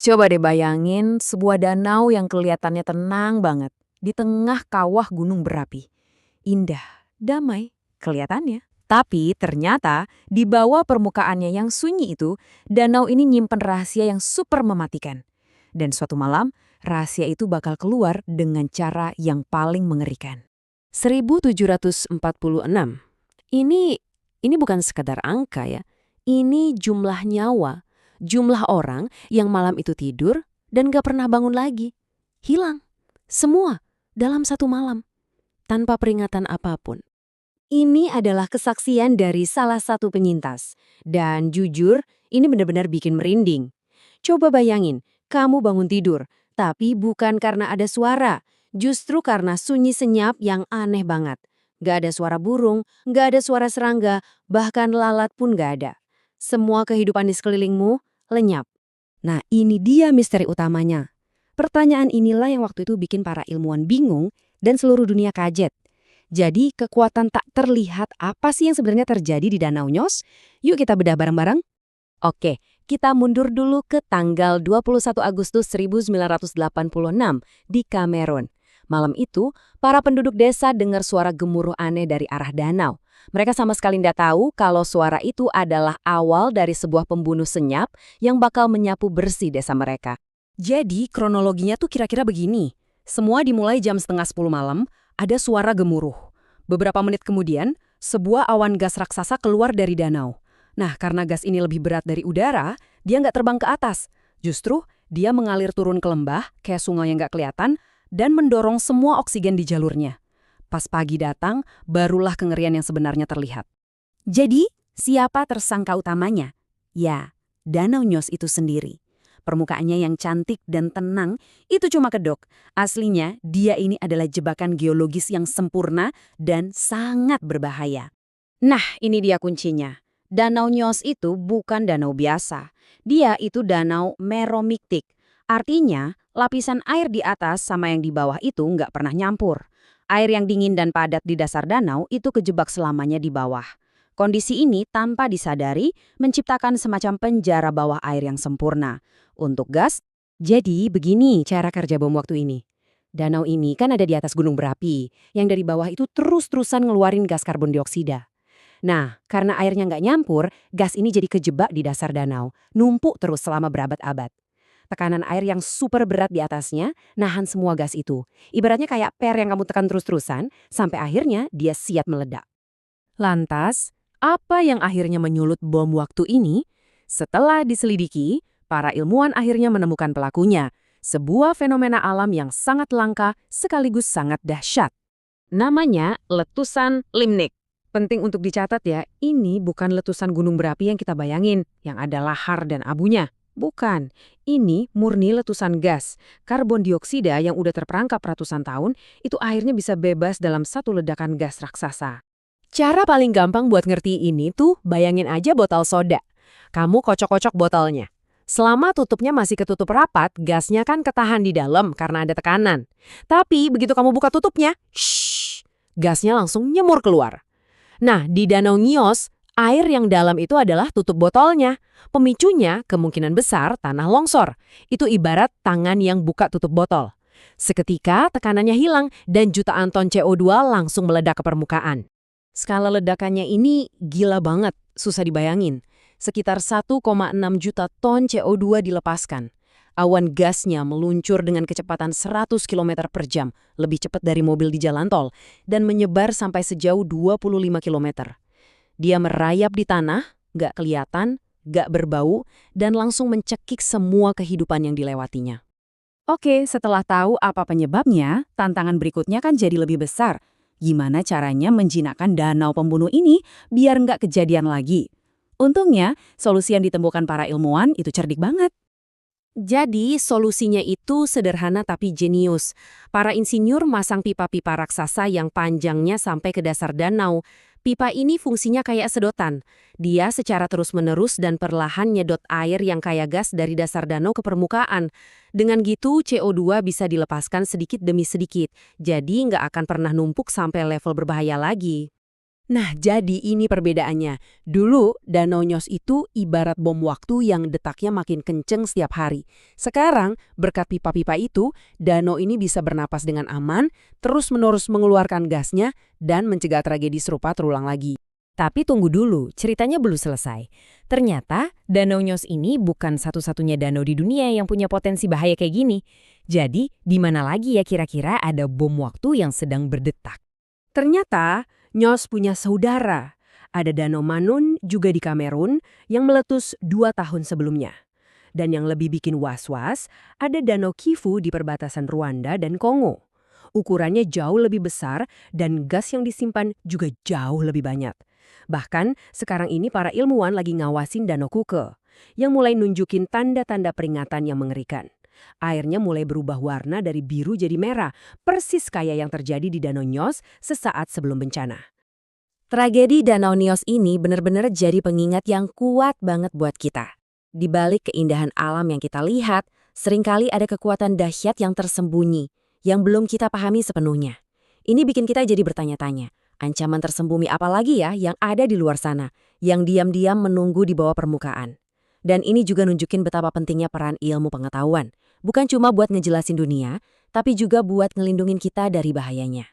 Coba deh bayangin sebuah danau yang kelihatannya tenang banget di tengah kawah gunung berapi. Indah, damai, kelihatannya. Tapi ternyata di bawah permukaannya yang sunyi itu, danau ini nyimpen rahasia yang super mematikan. Dan suatu malam, rahasia itu bakal keluar dengan cara yang paling mengerikan. 1746. Ini ini bukan sekadar angka ya. Ini jumlah nyawa, jumlah orang yang malam itu tidur dan gak pernah bangun lagi. Hilang. Semua dalam satu malam, tanpa peringatan apapun. Ini adalah kesaksian dari salah satu penyintas. Dan jujur, ini benar-benar bikin merinding. Coba bayangin, kamu bangun tidur, tapi bukan karena ada suara. Justru karena sunyi senyap yang aneh banget. Gak ada suara burung, gak ada suara serangga, bahkan lalat pun gak ada. Semua kehidupan di sekelilingmu lenyap. Nah, ini dia misteri utamanya. Pertanyaan inilah yang waktu itu bikin para ilmuwan bingung dan seluruh dunia kaget. Jadi, kekuatan tak terlihat apa sih yang sebenarnya terjadi di Danau Nyos? Yuk kita bedah bareng-bareng. Oke, kita mundur dulu ke tanggal 21 Agustus 1986 di Kamerun. Malam itu, para penduduk desa dengar suara gemuruh aneh dari arah danau. Mereka sama sekali tidak tahu kalau suara itu adalah awal dari sebuah pembunuh senyap yang bakal menyapu bersih desa mereka. Jadi, kronologinya tuh kira-kira begini. Semua dimulai jam setengah 10 malam, ada suara gemuruh. Beberapa menit kemudian, sebuah awan gas raksasa keluar dari danau. Nah, karena gas ini lebih berat dari udara, dia nggak terbang ke atas. Justru, dia mengalir turun ke lembah, kayak sungai yang nggak kelihatan, dan mendorong semua oksigen di jalurnya. Pas pagi datang, barulah kengerian yang sebenarnya terlihat. Jadi, siapa tersangka utamanya? Ya, Danau Nyos itu sendiri. Permukaannya yang cantik dan tenang, itu cuma kedok. Aslinya, dia ini adalah jebakan geologis yang sempurna dan sangat berbahaya. Nah, ini dia kuncinya. Danau Nyos itu bukan danau biasa. Dia itu danau meromiktik. Artinya, lapisan air di atas sama yang di bawah itu nggak pernah nyampur. Air yang dingin dan padat di dasar danau itu kejebak selamanya di bawah. Kondisi ini tanpa disadari menciptakan semacam penjara bawah air yang sempurna. Untuk gas, jadi begini cara kerja bom waktu ini. Danau ini kan ada di atas gunung berapi, yang dari bawah itu terus-terusan ngeluarin gas karbon dioksida. Nah, karena airnya nggak nyampur, gas ini jadi kejebak di dasar danau, numpuk terus selama berabad-abad. Tekanan air yang super berat di atasnya nahan semua gas itu. Ibaratnya kayak per yang kamu tekan terus-terusan, sampai akhirnya dia siap meledak. Lantas, apa yang akhirnya menyulut bom waktu ini? Setelah diselidiki, para ilmuwan akhirnya menemukan pelakunya, sebuah fenomena alam yang sangat langka sekaligus sangat dahsyat. Namanya letusan limnik. Penting untuk dicatat ya, ini bukan letusan gunung berapi yang kita bayangin, yang ada lahar dan abunya. Bukan, ini murni letusan gas. Karbon dioksida yang udah terperangkap ratusan tahun, itu akhirnya bisa bebas dalam satu ledakan gas raksasa. Cara paling gampang buat ngerti ini tuh bayangin aja botol soda. Kamu kocok-kocok botolnya. Selama tutupnya masih ketutup rapat, gasnya kan ketahan di dalam karena ada tekanan. Tapi begitu kamu buka tutupnya, shh, gasnya langsung nyemur keluar. Nah, di Danau Nyos, air yang dalam itu adalah tutup botolnya. Pemicunya kemungkinan besar tanah longsor. Itu ibarat tangan yang buka tutup botol. Seketika tekanannya hilang dan jutaan ton CO2 langsung meledak ke permukaan. Skala ledakannya ini gila banget, susah dibayangin. Sekitar 1,6 juta ton CO2 dilepaskan. Awan gasnya meluncur dengan kecepatan 100 km per jam, lebih cepat dari mobil di jalan tol, dan menyebar sampai sejauh 25 km. Dia merayap di tanah, nggak kelihatan, nggak berbau, dan langsung mencekik semua kehidupan yang dilewatinya. Oke, setelah tahu apa penyebabnya, tantangan berikutnya kan jadi lebih besar. Gimana caranya menjinakkan danau pembunuh ini biar nggak kejadian lagi? Untungnya, solusi yang ditemukan para ilmuwan itu cerdik banget. Jadi, solusinya itu sederhana tapi jenius. Para insinyur masang pipa-pipa raksasa yang panjangnya sampai ke dasar danau. Pipa ini fungsinya kayak sedotan. Dia secara terus-menerus dan perlahan nyedot air yang kayak gas dari dasar danau ke permukaan. Dengan gitu, CO2 bisa dilepaskan sedikit demi sedikit. Jadi, nggak akan pernah numpuk sampai level berbahaya lagi. Nah, jadi ini perbedaannya. Dulu, Danau Nyos itu ibarat bom waktu yang detaknya makin kenceng setiap hari. Sekarang, berkat pipa-pipa itu, danau ini bisa bernapas dengan aman, terus-menerus mengeluarkan gasnya, dan mencegah tragedi serupa terulang lagi. Tapi tunggu dulu, ceritanya belum selesai. Ternyata, Danau Nyos ini bukan satu-satunya danau di dunia yang punya potensi bahaya kayak gini. Jadi, di mana lagi ya kira-kira ada bom waktu yang sedang berdetak? Ternyata, Nyos punya saudara. Ada Danau Manun juga di Kamerun yang meletus 2 tahun sebelumnya. Dan yang lebih bikin was-was, ada Danau Kivu di perbatasan Rwanda dan Kongo. Ukurannya jauh lebih besar dan gas yang disimpan juga jauh lebih banyak. Bahkan, sekarang ini para ilmuwan lagi ngawasin Danau Kuke, yang mulai nunjukin tanda-tanda peringatan yang mengerikan. Airnya mulai berubah warna dari biru jadi merah, persis kayak yang terjadi di Danau Nyos sesaat sebelum bencana. Tragedi Danau Nyos ini benar-benar jadi pengingat yang kuat banget buat kita. Di balik keindahan alam yang kita lihat, seringkali ada kekuatan dahsyat yang tersembunyi, yang belum kita pahami sepenuhnya. Ini bikin kita jadi bertanya-tanya, ancaman tersembunyi apa lagi ya yang ada di luar sana, yang diam-diam menunggu di bawah permukaan. Dan ini juga nunjukin betapa pentingnya peran ilmu pengetahuan. Bukan cuma buat ngejelasin dunia, tapi juga buat ngelindungin kita dari bahayanya.